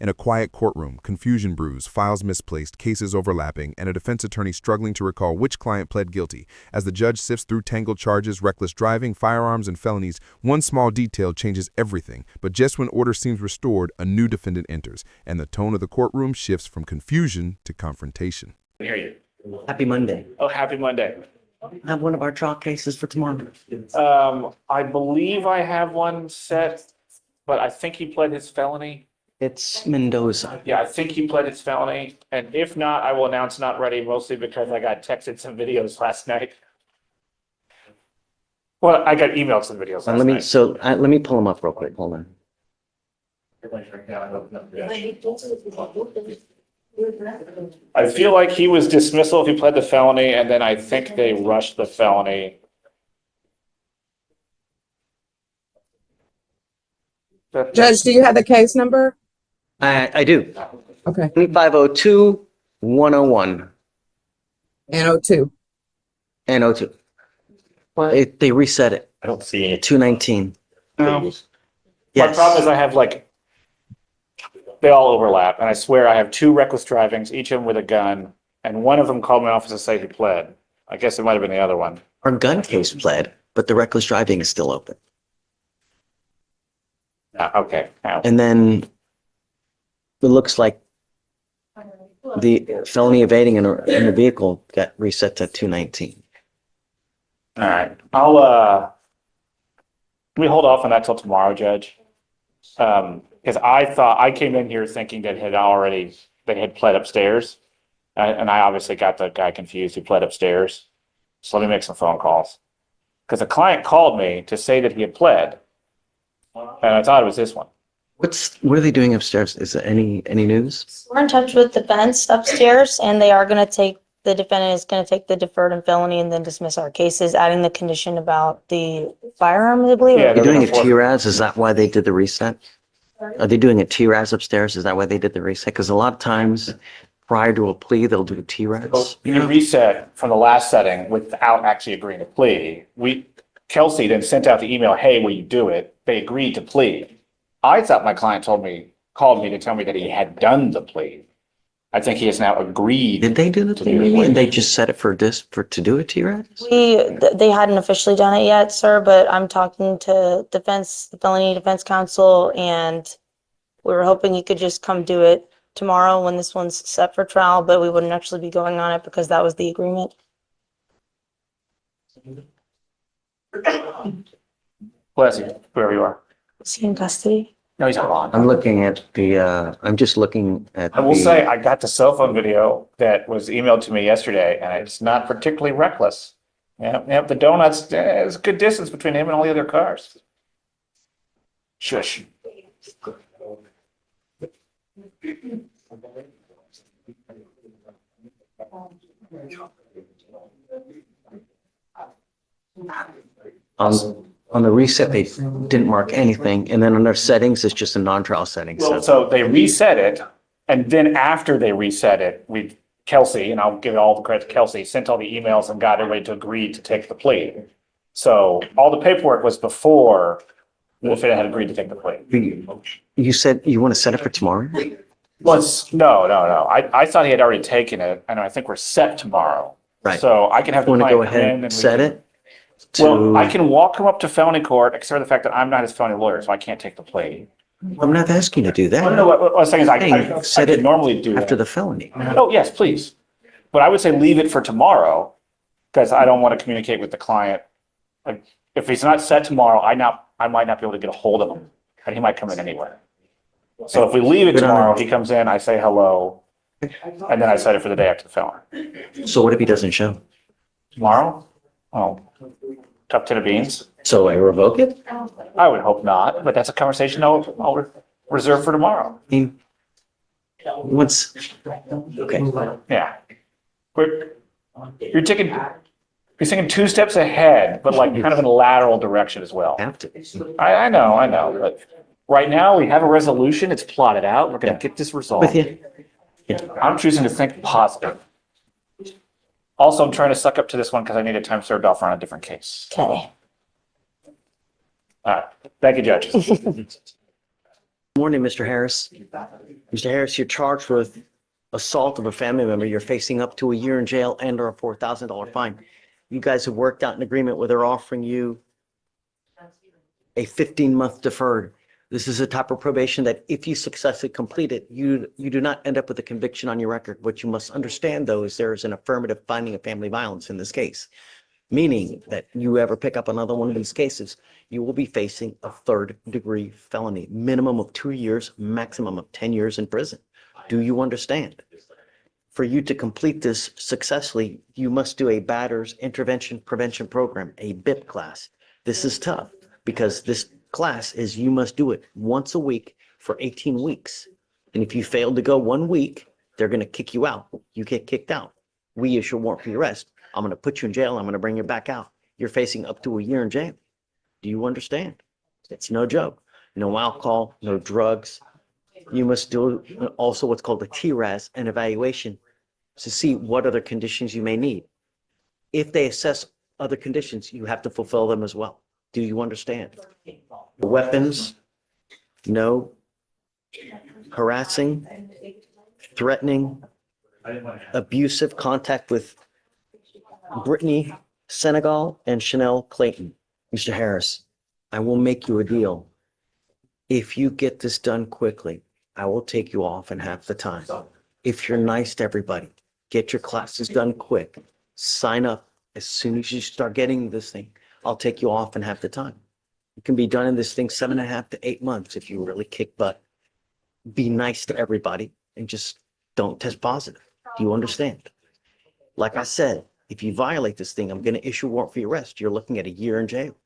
In a quiet courtroom, confusion brews, files misplaced, cases overlapping, and a defense attorney struggling to recall which client pled guilty. As the judge sifts through tangled charges, reckless driving, firearms, and felonies, one small detail changes everything. But just when order seems restored, a new defendant enters, and the tone of the courtroom shifts from confusion to confrontation. I hear you. Happy Monday. Oh, happy Monday. I have one of our trial cases for tomorrow. I believe I have one set, but I think he pled his felony. It's Mendoza. Yeah, I think he pled his felony. And if not, I will announce not ready, mostly because I got texted some videos last night. Well, I got emailed some videos last night. Let me pull them up real quick. Hold on. I feel like he was dismissal if he pled the felony, and then I think they rushed the felony. Judge, do you have the case number? I do. Okay. 2502-101 And 02. and 02. They reset it. I don't see it. 219. My Yes. problem is I have they all overlap, and I swear I have two reckless drivings, each of them with a gun, and one of them called my office to say he pled. I guess it might have been the other one. Our gun case pled, but the reckless driving is still open. Okay. Now, And then it looks like the felony evading in the vehicle got reset to 219. all right. Let me hold off on that till tomorrow, Judge. Because I came in here thinking that they had pled upstairs. And I obviously got the guy confused who pled upstairs. So let me make some phone calls. Because a client called me to say that he had pled. And I thought it was this one. What are they doing upstairs? Is there any news? We're in touch with defense upstairs, and the defendant is going to take the deferred and felony and then dismiss our cases, adding the condition about the firearm, I believe. Yeah, They're doing a gonna- TRAS. Is that why they did the reset? Are they doing a TRAS upstairs? Is that why they did the reset? Because a lot of times prior to a plea, they'll do a TRAS. You reset from the last setting without actually agreeing to plea. Kelsey then sent out the email, hey, will you do it? They agreed to plea. I thought my client called me to tell me that he had done the plea. I think he has now agreed. Did they do the to plea do the maybe? plea. And they just set it to do a TRAS? They hadn't officially done it yet, sir, but I'm talking to the felony defense counsel, and we were hoping he could just come do it tomorrow when this one's set for trial, but we wouldn't actually be going on it because that was the agreement. Bless you, whoever you are. Is he in custody? No, he's not on. I'm looking at I'm just looking at I will say I got the cell phone video that was emailed to me yesterday, and it's not particularly reckless. Yeah, the donuts, there's a good distance between him and all the other cars. Shush. on the reset, they didn't mark anything. And then under settings, it's just a non-trial setting. So they reset it, and then after they reset it, Kelsey, and I'll give all the credit to Kelsey, sent all the emails and got everybody to agree to take the plea. So all the paperwork was before the defendant had agreed to take the plea. You said you want to set it for tomorrow? No. I thought he had already taken it, and I think we're set tomorrow. Right. So I can have the Want to client go come ahead in and and set it? Well, I can walk him up to felony court, except for the fact that I'm not his felony lawyer, so I can't take the plea. I'm not asking you to do that. No, what I was saying is I Set could it normally do after that. the felony. Oh, yes, please. But I would say leave it for tomorrow, because I don't want to communicate with the client. Like, if he's not set tomorrow, I might not be able to get a hold of him, and he might come in anyway. So if we leave it Good on tomorrow, it. he comes in, I say hello, and then I set it for the day after the felony. So what if he doesn't show? Tomorrow? Oh, cup tin of beans? So I revoke it? I would hope not, but that's a conversation I'll reserve for tomorrow. I mean, okay. Yeah. You're thinking two steps ahead, but like kind of in a lateral direction as well. Have to. I know, but right now we have a resolution, it's plotted out, we're gonna get this resolved. With you. I'm choosing to think positive. Also, I'm trying to suck up to this one because I need a time served offer on a different case. Okay. All right, thank you, judges. Morning, Mr. Harris. Mr. Harris, you're charged with assault of a family member. You're facing up to a year in jail and or a $4,000 fine. You guys have worked out an agreement where they're offering you a 15-month deferred. This is a type of probation that if you successfully complete it, you do not end up with a conviction on your record. What you must understand, though, is there is an affirmative finding of family violence in this case, meaning that you ever pick up another one of these cases, you will be facing a third-degree felony, minimum of 2 years, maximum of 10 years in prison. Do you understand? For you to complete this successfully, you must do a Batters Intervention Prevention Program, a BIP class. This is tough because this class is you must do it once a week for 18 weeks. And if you fail to go 1 week, they're going to kick you out. You get kicked out. We issue a warrant for your arrest. I'm going to put you in jail. I'm going to bring you back out. You're facing up to a year in jail. Do you understand? It's no joke. No alcohol, no drugs. You must do also what's called a TRAS, an evaluation, to see what other conditions you may need. If they assess other conditions, you have to fulfill them as well. Do you understand? Weapons, no. Harassing, threatening, abusive contact with Brittany Senegal and Chanel Clayton. Mr. Harris, I will make you a deal. If you get this done quickly, I will take you off in half the time. If you're nice to everybody, get your classes done quick, sign up as soon as you start getting this thing, I'll take you off in half the time. You can be done in this thing 7.5 to 8 months if you really kick butt. Be nice to everybody and just don't test positive. Do you understand? Like I said, if you violate this thing, I'm going to issue a warrant for your arrest. You're looking at a year in jail.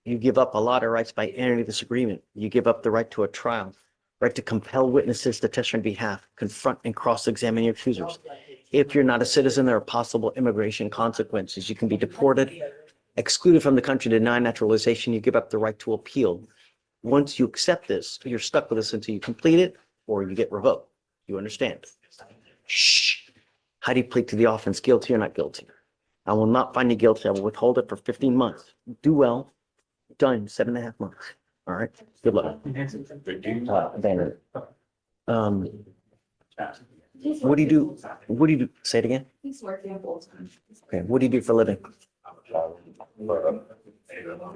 You give up a lot of rights by entering this agreement. You give up the right to a trial, right to compel witnesses to testify on behalf, confront and cross-examine your accusers. If you're not a citizen, there are possible immigration consequences. You can be deported, excluded from the country, denied naturalization. You give up the right to appeal. Once you accept this, you're stuck with this until you complete it or you get revoked. You understand? Shh. How do you plead to the offense? Guilty or not guilty? I will not find you guilty. I will withhold it for 15 months. Do well. Done. 7.5 months. All right. Good luck. Banner. What do you do? What do you do? Say it again. He's working full time. Okay. What do you do for a living?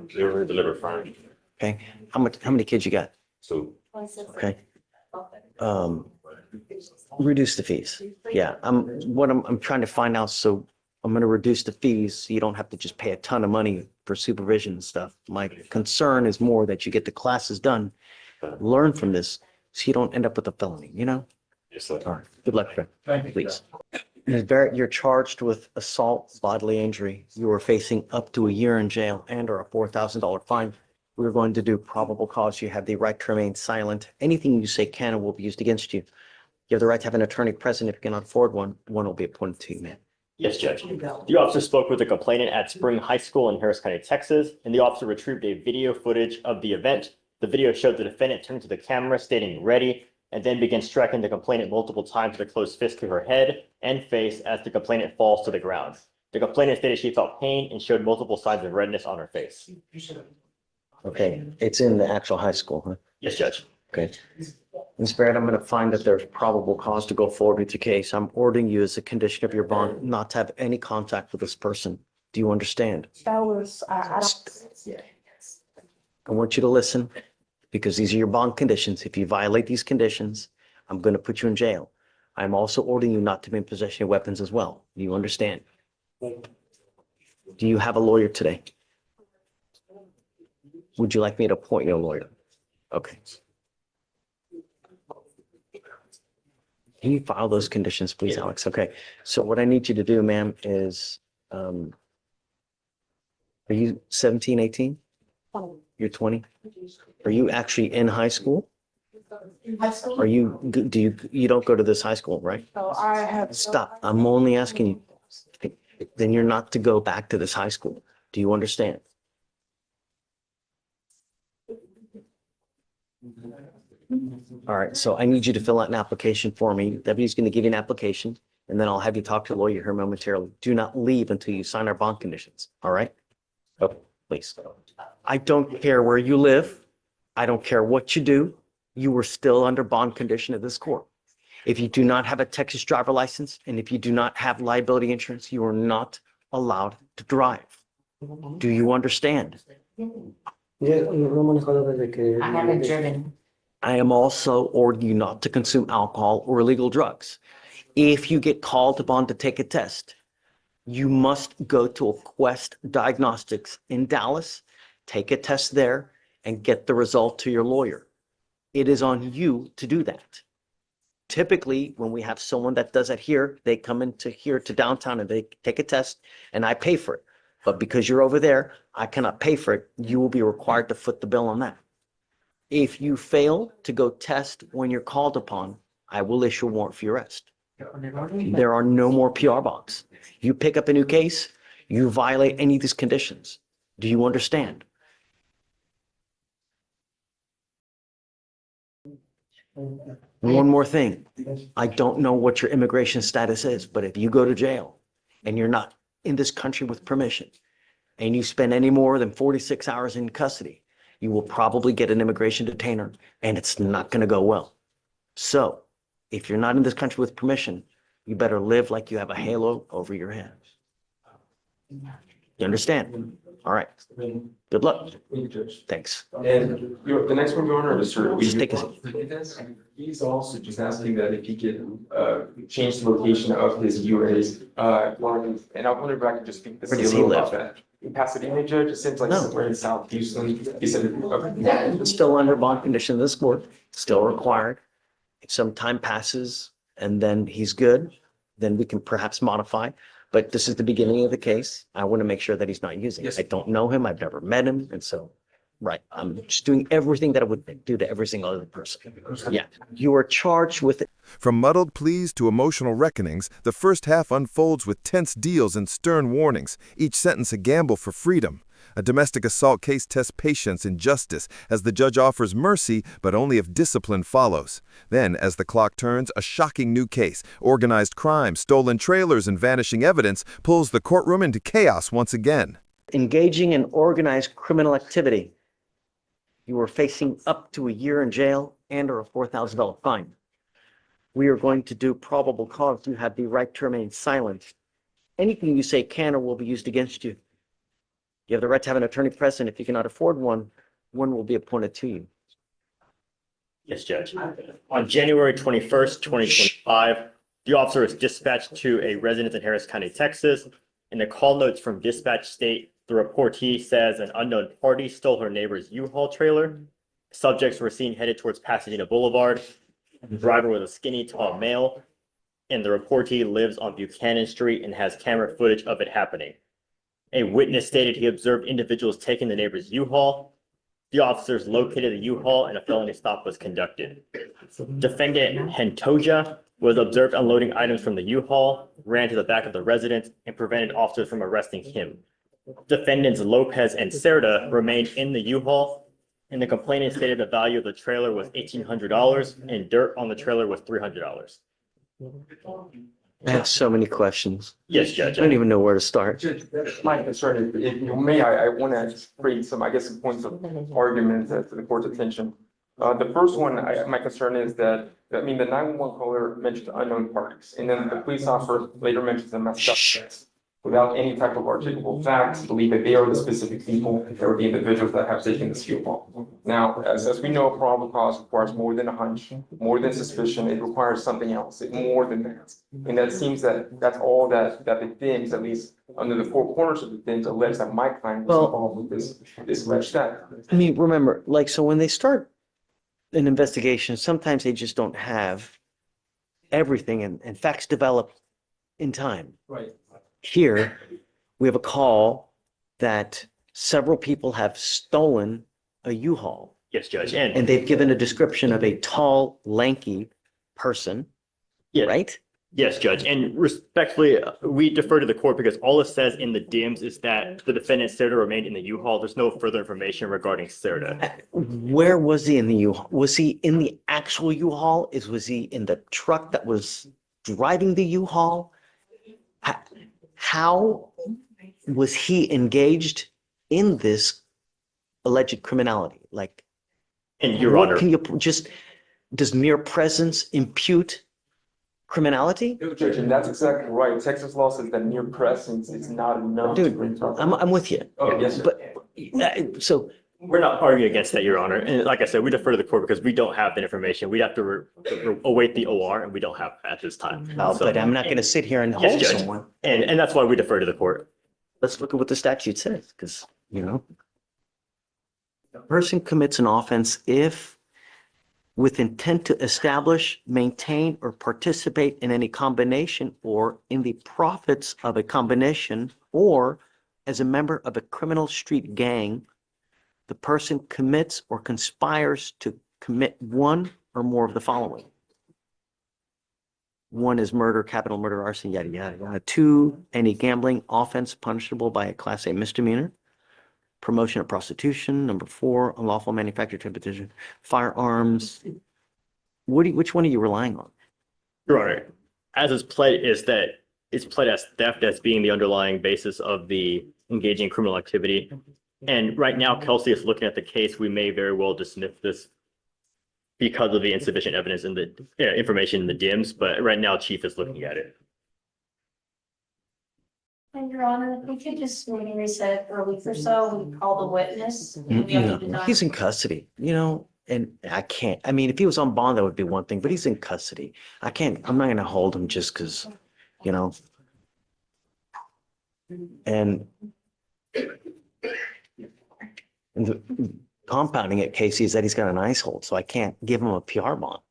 Deliver fine. Okay. How many kids you got? So Okay. Reduce the fees. Yeah. I'm trying to find out. So I'm going to reduce the fees so you don't have to just pay a ton of money for supervision and stuff. My concern is more that you get the classes done, learn from this so you don't end up with a felony, you know? yes, sir. All right. Good luck, friend. Please. Ms. Barrett, you're charged with assault, bodily injury. You are facing up to a year in jail and or a $4,000 fine. We're going to do probable cause. You have the right to remain silent. Anything you say can and will be used against you. You have the right to have an attorney present. If you cannot afford one, one will be appointed to you, man. Yes, Judge. The officer spoke with the complainant at Spring High School in Harris County, Texas, and the officer retrieved a video footage of the event. The video showed the defendant turn to the camera stating ready and then began striking the complainant multiple times with a closed fist to her head and face as the complainant falls to the ground. The complainant stated she felt pain and showed multiple signs of redness on her face. Okay. It's in the actual high school, huh? Yes, Judge. Okay. Ms. Barrett, I'm going to find that there's probable cause to go forward with your case. I'm ordering you as a condition of your bond not to have any contact with this person. Do you understand? That was, I I want you to listen because these are your bond conditions. If you violate these conditions, I'm going to put you in jail. I'm also ordering you not to be in possession of weapons as well. Do you understand? Do you have a lawyer today? Would you like me to appoint you a lawyer? Okay. Can you file those conditions, please, Alex? Okay. So what I need you to do, ma'am, is, are you 17, 18? You're 20? Are you actually in high school? high school. Are you, you don't go to this high school, right? So I have. Stop. I'm only asking you. Then you're not to go back to this high school. Do you understand? All right, so I need you to fill out an application for me. Deputy's going to give you an application, and then I'll have you talk to a lawyer here momentarily. Do not leave until you sign our bond conditions, all right? Oh, please. I don't care where you live. I don't care what you do. you are still under bond condition of this court. If you do not have a Texas driver license and if you do not have liability insurance, you are not allowed to drive. Do you understand? I haven't driven. I am also ordering you not to consume alcohol or illegal drugs. If you get called upon to take a test, you must go to a Quest Diagnostics in Dallas, take a test there, and get the result to your lawyer. It is on you to do that. Typically, when we have someone that does it here, they come into here to downtown and they take a test and I pay for it. But because you're over there, I cannot pay for it. You will be required to foot the bill on that. If you fail to go test when you're called upon, I will issue a warrant for your arrest. There are no more PR bonds. You pick up a new case, you violate any of these conditions. Do you understand? One more thing. I don't know what your immigration status is, but if you go to jail and you're not in this country with permission and you spend any more than 46 hours in custody, you will probably get an immigration detainer and it's not going to go well. So if you're not in this country with permission, you better live like you have a halo over your head. You understand? All right. Good luck. Thanks. And the next one, Your Honor, is sort of. Just take a seat. He's also just asking that if he could change the location of his UAs. And I wonder if I could just speak to Where see does a he little live? about that. In Pasadena, Judge, it seems like No. somewhere in South Houston. He said, okay. Still under bond condition of this court, still required. If some time passes and then he's good, then we can perhaps modify. But this is the beginning of the case. I want to make sure that he's not using it. Yes. I don't know him. I've never met him. And so, right, I'm just doing everything that I would do to every single other person. Yeah, you are charged with From muddled pleas to emotional reckonings, the first half unfolds with tense deals and stern warnings, each sentence a gamble for freedom. A domestic assault case tests patience and justice as the judge offers mercy, but only if discipline follows. Then, as the clock turns, a shocking new case, organized crime, stolen trailers, and vanishing evidence, pulls the courtroom into chaos once again. engaging in organized criminal activity. You are facing up to a year in jail and or a $4,000 fine. We are going to do probable cause. You have the right to remain silent. Anything you say can or will be used against you. You have the right to have an attorney present. If you cannot afford one, one will be appointed to you. Yes, Judge. On January 21st, 2025, the officer was dispatched to a residence in Harris County, Texas. In the call notes from dispatch state, the reportee says an unknown party stole her neighbor's U-Haul trailer. Subjects were seen headed towards Pasadena Boulevard. The driver was a skinny, tall male, and the reportee lives on Buchanan Street and has camera footage of it happening. A witness stated he observed individuals taking the neighbor's U-Haul. The officers located the U-Haul and a felony stop was conducted. Defendant Hentoja was observed unloading items from the U-Haul, ran to the back of the residence, and prevented officers from arresting him. Defendants Lopez and Cerda remained in the U-Haul, and the complainant stated the value of the trailer was $1,800 and dirt on the trailer was $300. I have so many questions. Yes, I Judge. don't even know where to start. Judge, my concern is, if you may, I want to create some, I guess, some points of argument to the court's attention. The first one, my concern is that, I mean, the 911 caller mentioned unknown parties, and then the police officer later mentions them as suspects without any type of articulable facts, believe that they are the specific people, or the individuals that have taken this U-Haul. Now, as we know, probable cause requires more than a hunch, more than suspicion. It requires something else, more than that. And that seems that that's all that the things, at least under the four corners of the things, allege that my client was involved with this alleged act. I mean, remember, like, so when they start an investigation, sometimes they just don't have everything and facts develop in time. Right. Here, we have a call that several people have stolen a U-Haul, Yes, Judge. and they've given a description of a tall, lanky person, Yeah. right? Yes, Judge. And respectfully, we defer to the court because all it says in the DIMS is that the defendant Cerda remained in the U-Haul. There's no further information regarding Cerda. Where was he in the U-Haul? Was he in the actual U-Haul? Was he in the truck that was driving the U-Haul? How was he engaged in this alleged criminality? Like, And Your What Honor, can you just, does mere presence impute criminality? Judge, and that's exactly right. Texas law says that mere presence is not enough. Dude, I'm with you. Oh, yes, sir. But, so we're not arguing against that, Your Honor. And like I said, we defer to the court because we don't have the information. We'd have to await the OR, and we don't have at this time. So- but I'm not going to sit here and Yes, hold Judge. someone. And that's why we defer to the court. Let's look at what the statute says, because, a person commits an offense if with intent to establish, maintain, or participate in any combination or in the profits of a combination or as a member of a criminal street gang, the person commits or conspires to commit one or more of the following. One is murder, capital murder, arson, yada, yada, yada. Two, any gambling offense punishable by a class A misdemeanor. Promotion of prostitution. Number four, unlawful manufacture, transportation, firearms. Which one are you relying on? Your Honor, as is pled is that it's pled as theft as being the underlying basis of the engaging in criminal activity. And right now, Kelsey is looking at the case. We may very well dismiss this because of the insufficient evidence in the information in the DIMS, but right now Chief is looking at it. And Your Honor, if we could just maybe reset for a week or so, we call the witness. and we have to deny- He's in custody, and I can't, I mean, if he was on bond, that would be one thing, but he's in custody. I'm not gonna hold him just because, and the compounding it, Casey, is that he's got an ice hold, so I can't give him a PR bond,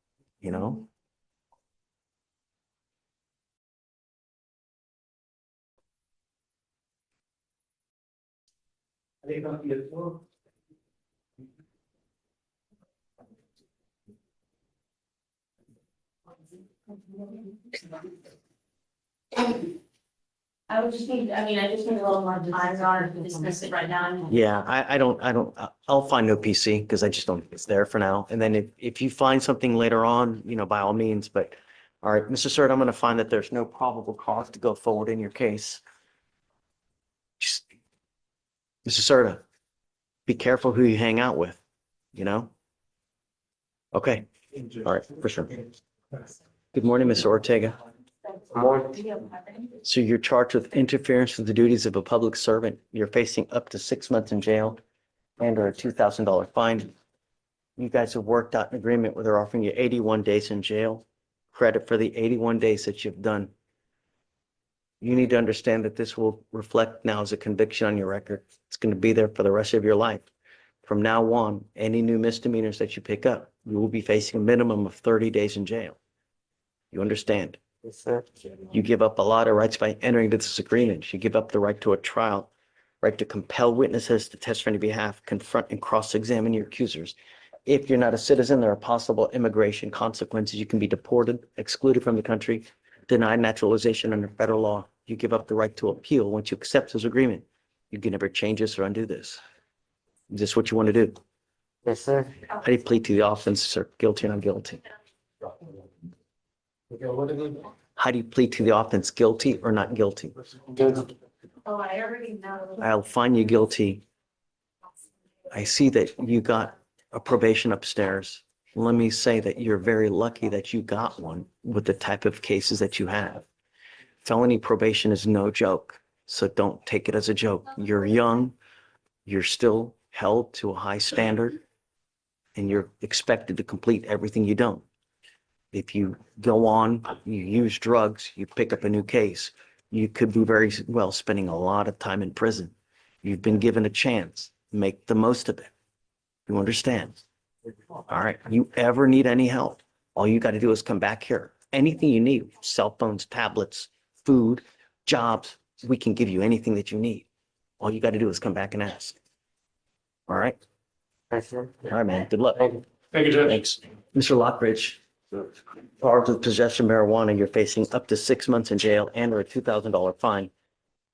I would just need, I just need a little more time, Your Honor, to dismiss it right now. Yeah, I'll find no PC because I just don't think it's there for now. And then if you find something later on, by all means, but all right, Mr. Cert, I'm going to find that there's no probable cause to go forward in your case. Just, Mr. Serta, be careful who you hang out with, Okay, all right, for sure. Good morning, Mr. Ortega. So you're charged with interference with the duties of a public servant. You're facing up to 6 months in jail and or a $2,000 fine. You guys have worked out an agreement where they're offering you 81 days in jail, credit for the 81 days that you've done. You need to understand that this will reflect now as a conviction on your record. It's going to be there for the rest of your life. From now on, any new misdemeanors that you pick up, you will be facing a minimum of 30 days in jail. You understand? Yes, sir. You give up a lot of rights by entering into this agreement. You give up the right to a trial, right to compel witnesses to testify on your behalf, confront and cross-examine your accusers. If you're not a citizen, there are possible immigration consequences. You can be deported, excluded from the country, denied naturalization under federal law. You give up the right to appeal once you accept this agreement. You can never change this or undo this. Is this what you want to do? Yes, sir. How do you plead to the offense, sir? Guilty or not guilty? How do you plead to the offense? Guilty or not guilty? Oh, I already know. I'll find you guilty. I see that you got a probation upstairs. Let me say that you're very lucky that you got one with the type of cases that you have. Felony probation is no joke, so don't take it as a joke. You're young, you're still held to a high standard, and you're expected to complete everything you don't. If you go on, you use drugs, you pick up a new case, you could be very well spending a lot of time in prison. You've been given a chance. Make the most of it. You understand? All right. You ever need any help? All you got to do is come back here. Anything you need, cell phones, tablets, food, jobs, we can give you anything that you need. All you got to do is come back and ask. All right? Yes, sir. All right, man. Good luck. Thank you, Judge. Thanks. Mr. Lockridge, charged with possession of marijuana, you're facing up to 6 months in jail and or a $2,000 fine.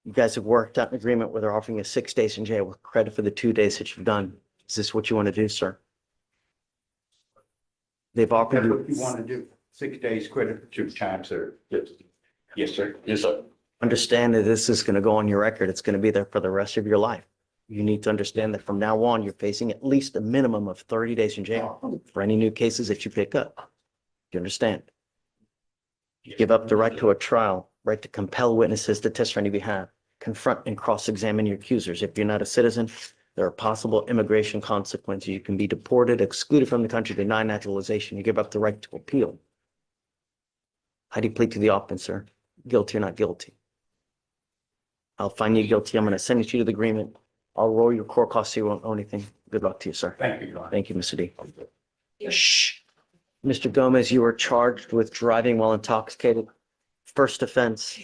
You guys have worked out an agreement where they're offering you 6 days in jail with credit for the 2 days that you've done. Is this what you want to do, sir? They've offered That's what you you, want to do. 6 days credit for 2 times, sir. Yes, sir. Yes, sir. understand that this is going to go on your record. It's going to be there for the rest of your life. You need to understand that from now on, you're facing at least a minimum of 30 days in jail for any new cases that you pick up. Do you understand? You give up the right to a trial, right to compel witnesses to testify on your behalf, confront and cross-examine your accusers. If you're not a citizen, there are possible immigration consequences. You can be deported, excluded from the country, denied naturalization. You give up the right to appeal. How do you plead to the offense, sir? Guilty or not guilty? I'll find you guilty. I'm going to send you to the agreement. I'll roll your court costs so you won't owe anything. Good luck to you, sir. Thank you, Your Honor. Thank you, Mr. D. Shh. Mr. Gomez, you were charged with driving while intoxicated. First offense.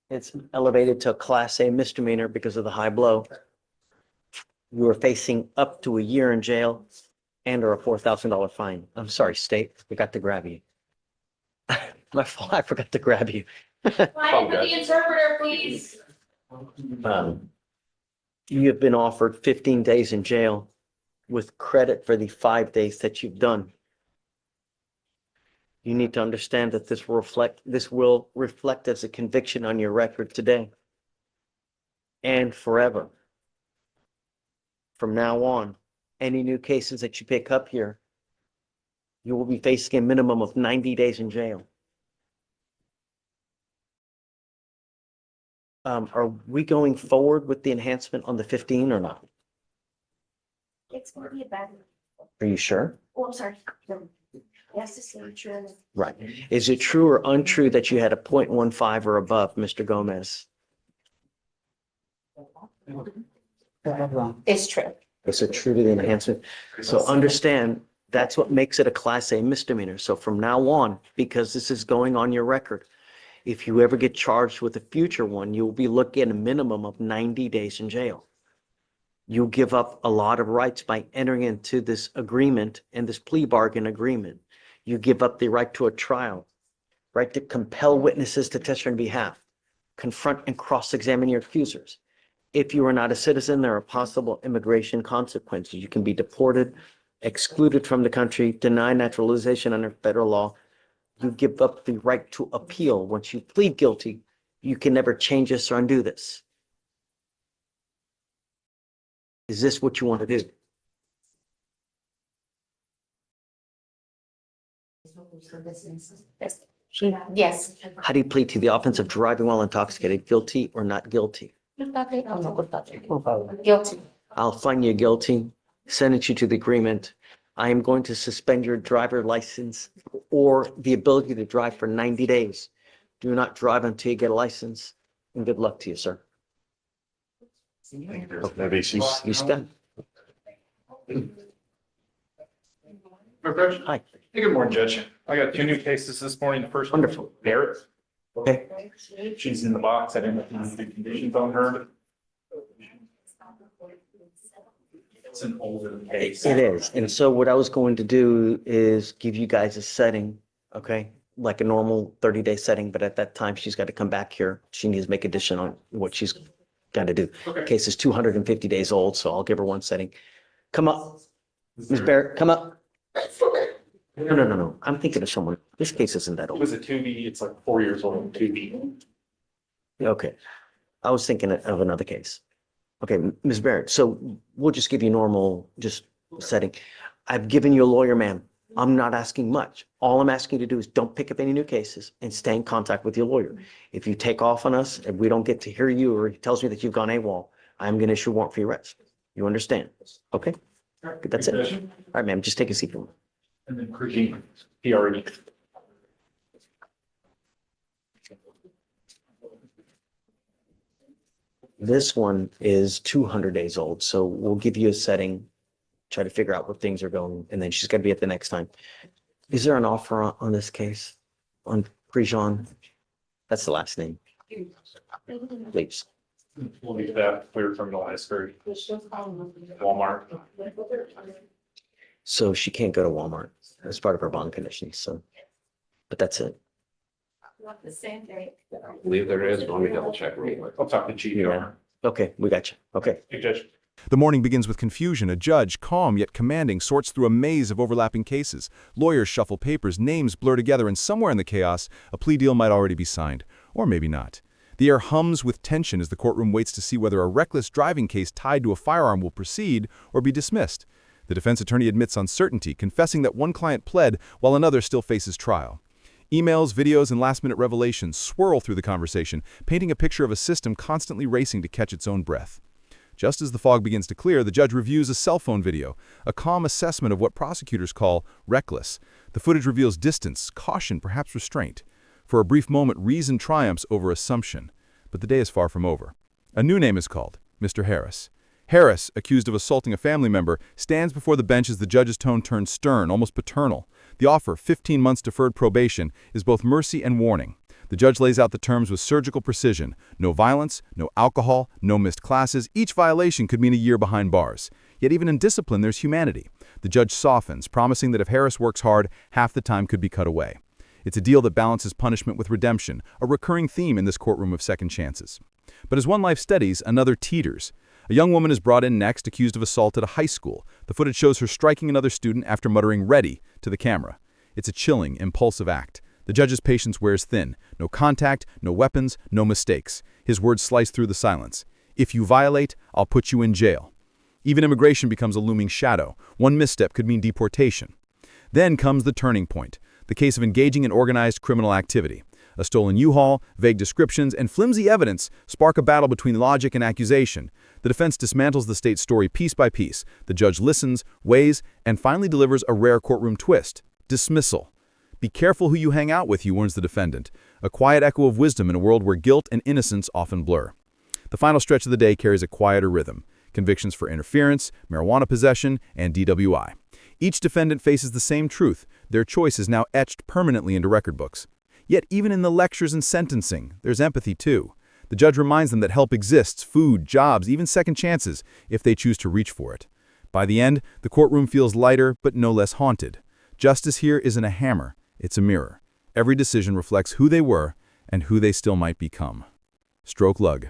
It's elevated to a Class A misdemeanor because of the high blow. You are facing up to a year in jail and or a $4,000 fine. I'm sorry, state, I forgot to grab you. My fault, I forgot to grab you. Quiet for the interpreter, please. You have been offered 15 days in jail with credit for the 5 days that you've done. You need to understand that this will reflect as a conviction on your record today and forever. From now on, any new cases that you pick up here, you will be facing a minimum of 90 days in jail. Are we going forward with the enhancement on the 15 or not? It's gonna be a bad. Are you sure? Oh, I'm sorry. Yes, this is true. Right. Is it true or untrue that you had a 0.15 or above, Mr. Gomez? It's true. Is it true to the enhancement? So understand, that's what makes it a Class A misdemeanor. So from now on, because this is going on your record, if you ever get charged with a future one, you'll be looking at a minimum of 90 days in jail. You'll give up a lot of rights by entering into this agreement and this plea bargain agreement. You give up the right to a trial, right to compel witnesses to testify on behalf, confront and cross-examine your accusers. If you are not a citizen, there are possible immigration consequences. You can be deported, excluded from the country, denied naturalization under federal law. You give up the right to appeal. Once you plead guilty, you can never change this or undo this. Is this what you want to do? Yes. How do you plead to the offense of driving while intoxicated, guilty or not guilty? Guilty. I'll find you guilty, sentence you to the agreement. I am going to suspend your driver license or the ability to drive for 90 days. Do not drive until you get a license, and good luck to you, sir. Maybe she's. You stand. Hi. Hey, good morning, Judge. I got 2 new cases this morning. The first one, Wonderful. Barrett. Okay. She's in the box. I didn't know if you needed conditions on her. It's an older case. It is. And so what I was going to do is give you guys a setting, okay? Like a normal 30-day setting, but at that time, she's got to come back here. She needs to make addition on what she's got to do. Okay. Case is 250 days old, so I'll give her one setting. Come up. Ms. Barrett, come up. No. I'm thinking of someone. This case isn't that It old. was a 2B. It's like 4 years old, 2B. Okay. I was thinking of another case. Okay, Ms. Barrett, so we'll just give you normal, just setting. I've given you a lawyer, ma'am. I'm not asking much. All I'm asking you to do is don't pick up any new cases and stay in contact with your lawyer. If you take off on us and we don't get to hear you or he tells me that you've gone AWOL, I'm going to issue a warrant for your arrest. You understand? Okay? That's it. All right, ma'am, just take a seat for me. And then Christine, PRE. This one is 200 days old, so we'll give you a setting, try to figure out where things are going, and then she's got to be at the next time. Is there an offer on this case? On Prejean? That's the last name. Please. We'll leave that clear criminalized for Walmart. So she can't go to Walmart as part of her bond conditions, so, but that's it. Not the same day. I believe there is. Let me double check real quick. I'll talk to Chief. Yeah. Okay, we got you. Okay. Hey, Judge. The morning begins with confusion. A judge, calm yet commanding, sorts through a maze of overlapping cases. Lawyers shuffle papers, names blur together, and somewhere in the chaos, a plea deal might already be signed. Or maybe not. The air hums with tension as the courtroom waits to see whether a reckless driving case tied to a firearm will proceed or be dismissed. The defense attorney admits uncertainty, confessing that one client pled while another still faces trial. Emails, videos, and last-minute revelations swirl through the conversation, painting a picture of a system constantly racing to catch its own breath. Just as the fog begins to clear, the judge reviews a cell phone video, a calm assessment of what prosecutors call reckless. The footage reveals distance, caution, perhaps restraint. For a brief moment, reason triumphs over assumption. But the day is far from over. A new name is called, Mr. Harris. Harris, accused of assaulting a family member, stands before the bench as the judge's tone turns stern, almost paternal. The offer, 15 months deferred probation, is both mercy and warning. The judge lays out the terms with surgical precision. No violence, no alcohol, no missed classes. Each violation could mean a year behind bars. Yet even in discipline, there's humanity. The judge softens, promising that if Harris works hard, half the time could be cut away. It's a deal that balances punishment with redemption, a recurring theme in this courtroom of second chances. But as one life steadies, another teeters. A young woman is brought in next, accused of assault at a high school. The footage shows her striking another student after muttering "ready" to the camera. It's a chilling, impulsive act. The judge's patience wears thin. No contact, no weapons, no mistakes. His words slice through the silence. If you violate, I'll put you in jail. Even immigration becomes a looming shadow. One misstep could mean deportation. Then comes the turning point, the case of engaging in organized criminal activity. A stolen U-Haul, vague descriptions, and flimsy evidence spark a battle between logic and accusation. The defense dismantles the state's story piece by piece. The judge listens, weighs, and finally delivers a rare courtroom twist: dismissal. Be careful who you hang out with, he warns the defendant, a quiet echo of wisdom in a world where guilt and innocence often blur. The final stretch of the day carries a quieter rhythm: convictions for interference, marijuana possession, and DWI. Each defendant faces the same truth: their choice is now etched permanently into record books. Yet even in the lectures and sentencing, there's empathy too. The judge reminds them that help exists: food, jobs, even second chances, if they choose to reach for it. By the end, the courtroom feels lighter but no less haunted. Justice here isn't a hammer, it's a mirror. Every decision reflects who they were and who they still might become. Stroke lug.